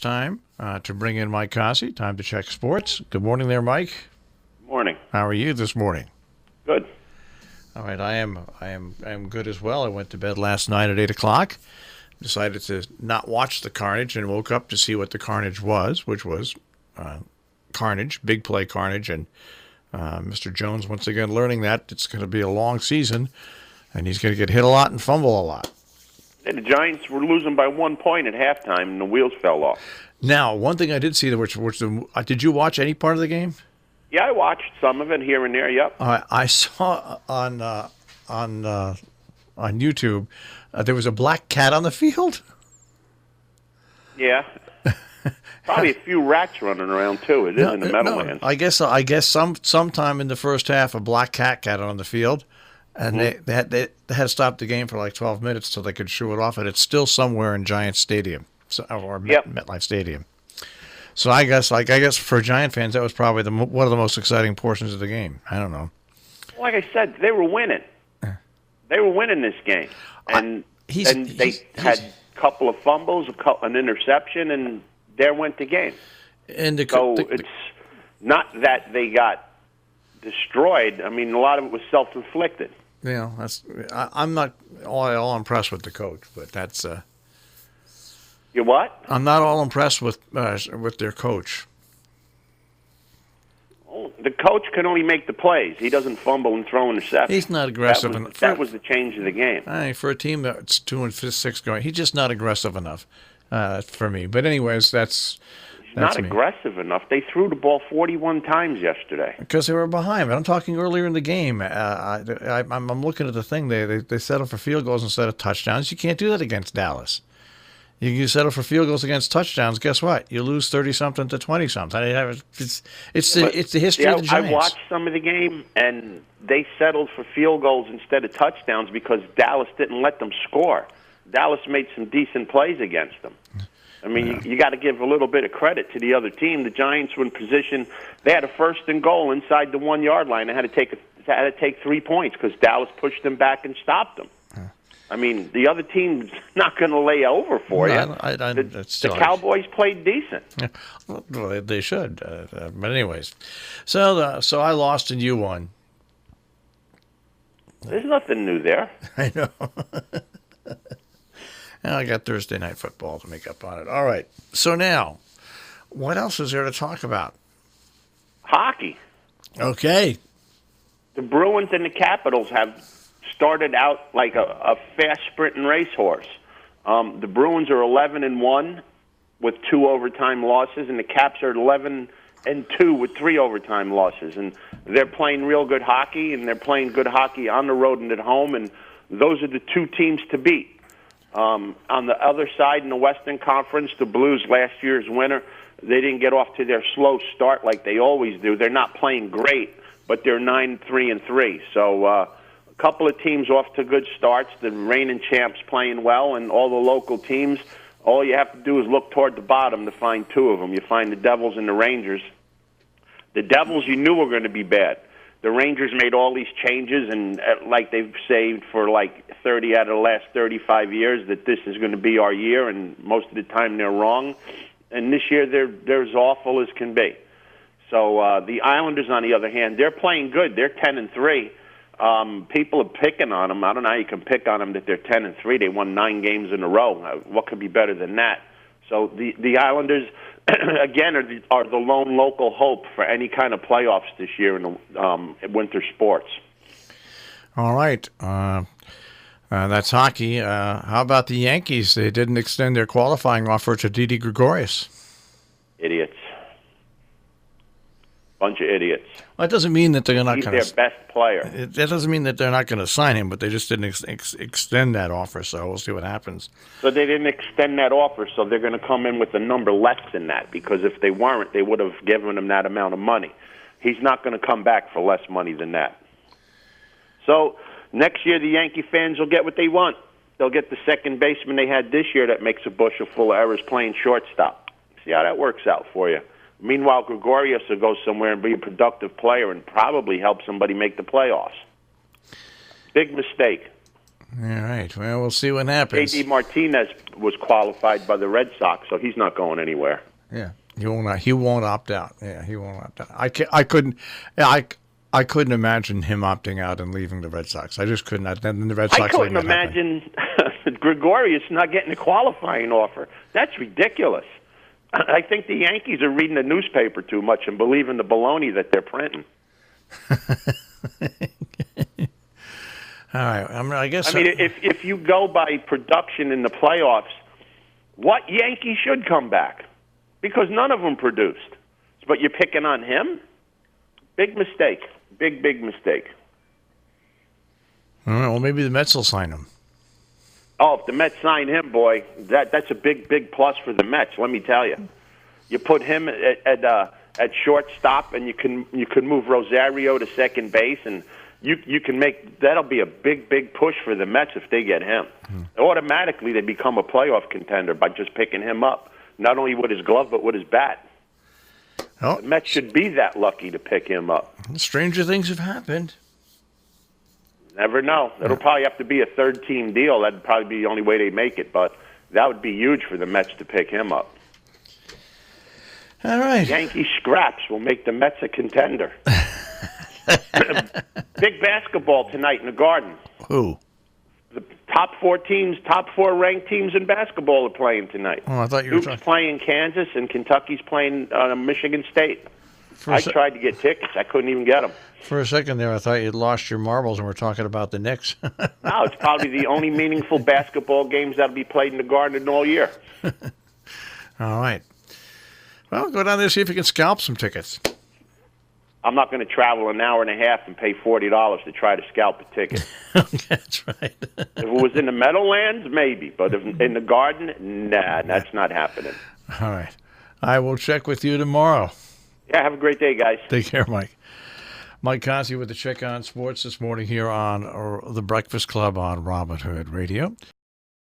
Time to bring in Mike Cozzi. Time to check sports. Good morning there, Mike. Morning. How are you this morning? Good. All right, I am good as well. I went to bed last night at 8:00. Decided to not watch the carnage and woke up to see what the carnage was, which was carnage, big play carnage, and Mr. Jones once again learning that it's going to be a long season, and he's going to get hit a lot and fumble a lot. And the Giants were losing by 1 point at halftime, and the wheels fell off. Now, one thing I did see, did you watch any part of the game? Yeah, I watched some of it here and there. Yep. I saw on YouTube there was a black cat on the field. Yeah. Probably a few rats running around too. It is in the Meadowlands. I guess sometime in the first half, a black cat got on the field. And they had to stop the game for like 12 minutes so they could shoo it off, and it's still somewhere in Giants Stadium or MetLife Stadium. So I guess for Giant fans, that was probably one of the most exciting portions of the game. I don't know. Like I said, they were winning. They were winning this game, and they had a couple of fumbles, an interception, and there went the game. And it's not that they got destroyed. I mean, a lot of it was self-inflicted. Yeah, I'm not all impressed with the coach, but that's. You what? I'm not all impressed with their coach. Oh, the coach can only make the plays. He doesn't fumble and throw interceptions. He's not aggressive enough. That was the change of the game. For a team that's 2-6 going, he's just not aggressive enough for me. But anyways, that's not me. Aggressive enough. They threw the ball 41 times yesterday. Because they were behind. But I'm talking earlier in the game. I'm looking at the thing. They settle for field goals instead of touchdowns. You can't do that against Dallas. You settle for field goals against touchdowns. Guess what? You lose 30-something to 20-something. It's the history of the Giants. I watched some of the game, and they settled for field goals instead of touchdowns because Dallas didn't let them score. Dallas made some decent plays against them. I mean, you got to give a little bit of credit to the other team. The Giants were in position. They had a 1st and goal inside the 1 yard line. They had to take 3 points because Dallas pushed them back and stopped them. I mean, the other team's not going to lay over for you. The Cowboys played decent. Yeah. Well, they should. But anyways, so I lost and you won. There's nothing new there. I know. And I got Thursday night football to make up on it. All right. So now, what else is there to talk about? Hockey. Okay. The Bruins and the Capitals have started out like a fast sprinting racehorse. The Bruins are 11-1 with 2 overtime losses, and the Caps are 11-2 with 3 overtime losses. And they're playing real good hockey, and they're playing good hockey on the road and at home, and those are the 2 teams to beat. On the other side, in the Western Conference, the Blues, last year's winner, they didn't get off to their slow start like they always do. They're not playing great, but they're 9-3-3. So a couple of teams off to good starts. The reigning champs playing well, and all the local teams, all you have to do is look toward the bottom to find 2 of them. You find the Devils and the Rangers. The Devils you knew were going to be bad. The Rangers made all these changes, and like they've saved for like 30 out of the last 35 years that this is going to be our year, and most of the time they're wrong. And this year they're as awful as can be. So the Islanders, on the other hand, they're playing good. They're 10-3. People are picking on them. I don't know how you can pick on them that they're 10-3. They won 9 games in a row. What could be better than that? So the Islanders, again, are the lone local hope for any kind of playoffs this year in the winter sports. All right. That's hockey. How about the Yankees? They didn't extend their qualifying offer to Didi Gregorius. Idiots. Bunch of idiots. Well, that doesn't mean that they're not going to. He's their best player. That doesn't mean that they're not going to sign him, but they just didn't extend that offer, so we'll see what happens. So they didn't extend that offer, so they're going to come in with a number less than that, because if they weren't, they would have given him that amount of money. He's not going to come back for less money than that. So next year the Yankee fans will get what they want. They'll get the second baseman they had this year that makes a bushel full of errors playing shortstop. See how that works out for you. Meanwhile, Gregorius will go somewhere and be a productive player and probably help somebody make the playoffs. Big mistake. All right. Well, we'll see what happens. J.D. Martinez was qualified by the Red Sox, so he's not going anywhere. Yeah, he won't opt out. Yeah, he won't opt out. I couldn't imagine him opting out and leaving the Red Sox. I just couldn't. Then the Red Sox. I couldn't imagine Gregorius not getting a qualifying offer. That's ridiculous. I think the Yankees are reading the newspaper too much and believing the baloney that they're printing. All right. If you go by production in the playoffs, what Yankee should come back? Because none of them produced. But you're picking on him? Big mistake. Big mistake. All right. Well, maybe the Mets will sign him. Oh, if the Mets sign him, boy, that's a big plus for the Mets. Let me tell you. You put him at shortstop, and you can move Rosario to second base, and you can make that'll be a big push for the Mets if they get him. Automatically, they become a playoff contender by just picking him up, not only with his glove but with his bat. Oh. The Mets should be that lucky to pick him up. Stranger things have happened. Never know. It'll probably have to be a third-team deal. That'd probably be the only way they make it, but that would be huge for the Mets to pick him up. All right. Yankee scraps will make the Mets a contender. Big basketball tonight in the Garden. Who? The top four ranked teams in basketball are playing tonight. Oh, I thought you were Duke's playing Kansas, and Kentucky's playing Michigan State. I tried to get tickets. I couldn't even get them. For a second there, I thought you'd lost your marbles and we're talking about the Knicks. No, it's probably the only meaningful basketball games that'll be played in the Garden all year. All right. Well, go down there and see if you can scalp some tickets. I'm not going to travel an hour and a half and pay $40 to try to scalp a ticket. That's right. If it was in the Meadowlands, maybe. But if in the Garden, nah, that's not happening. All right. I will check with you tomorrow. Yeah, have a great day, guys. Take care, Mike. Mike Cozzi with the Check on Sports this morning here on the Breakfast Club on Robin Hood Radio.